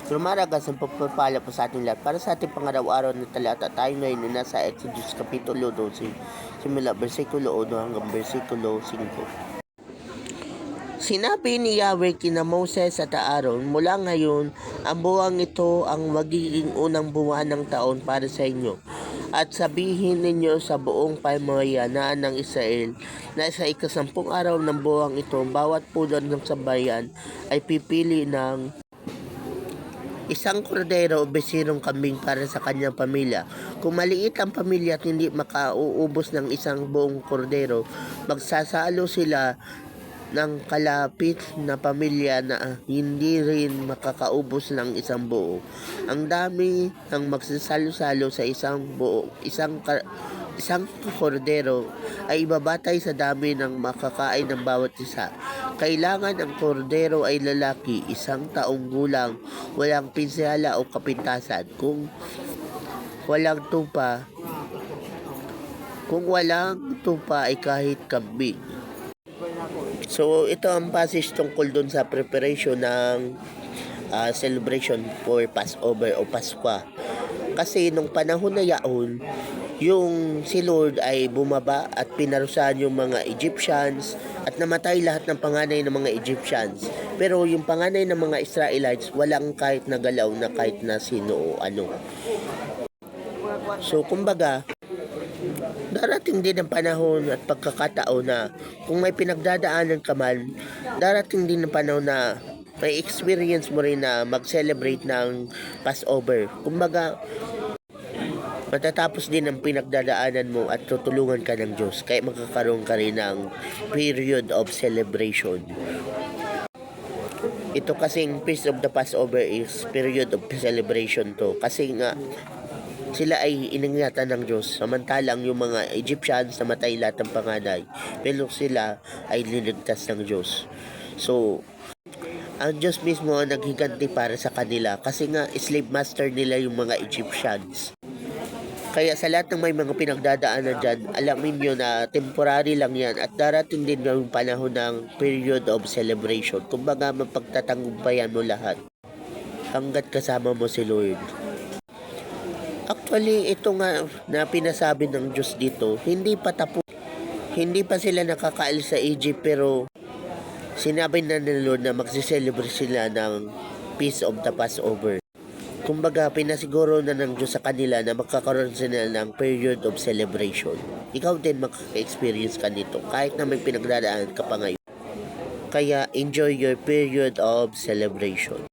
Lumaragas ang pagpapala po sa ating lahat. Para sa ating pangaraw-araw na talata, tayo ngayon na nasa Exodus Kapitulo 12, simula versikulo 1 hanggang versikulo 5. Sinabi ni Yahweh kina Moses at Aaron, mula ngayon, ang buwang ito ang magiging unang buwan ng taon para sa inyo. At sabihin ninyo sa buong pamayanan ng Israel na sa ikasampung araw ng buwang ito, bawat puno ng sambayan ay pipili ng isang kordero o besirong kambing para sa kanyang pamilya. Kung maliit ang pamilya at hindi makauubos ng isang buong kordero, magsasalo sila ng kalapit na pamilya na hindi rin makakaubos ng isang buo. Ang dami ng magsasalo-salo sa isang kordero ay ibabatay sa dami ng makakain ng bawat isa. Kailangan ang kordero ay lalaki, 1 taong gulang, walang pinsala o kapintasan. Kung walang tupa ay kahit kambing. So, ito ang passage tungkol dun sa preparation ng celebration for Passover o Paskwa. Kasi nung panahon na yaon, yung si Lord ay bumaba at pinarusahan yung mga Egyptians at namatay lahat ng panganay ng mga Egyptians. Pero yung panganay ng mga Israelites, walang kahit nagalaw na kahit na sino o ano. So, kumbaga, darating din ang panahon at pagkakataon na kung may pinagdadaanan ka man, darating din ang panahon na may experience mo rin na mag-celebrate ng Passover. Kumbaga, matatapos din ang pinagdadaanan mo at tutulungan ka ng Diyos. Kaya magkakaroon ka rin ng period of celebration. Ito kasing Feast of the Passover is period of celebration to. Kasi nga, sila ay iningatan ng Diyos. Samantalang yung mga Egyptians namatay lahat ng panganay. Pero sila ay liligtas ng Diyos. So, ang Diyos mismo ang naghiganti para sa kanila. Kasi nga, slave master nila yung mga Egyptians. Kaya sa lahat ng may mga pinagdadaanan dyan, alamin nyo na temporary lang yan at darating din yung panahon ng period of celebration. Kumbaga, mapagtatangumpayan mo lahat hanggat kasama mo si Lord. Actually, ito nga na pinasabi ng Diyos dito, hindi pa tapos. Hindi pa sila nakakaalis sa Egypt pero sinabi na ng Lord na magsiselebrate sila ng Feast of the Passover. Kumbaga, pinasiguro na ng Diyos sa kanila na magkakaroon sila ng period of celebration. Ikaw din makaka-experience ka nito kahit na may pinagdadaan ka pa ngayon. Kaya enjoy your period of celebration.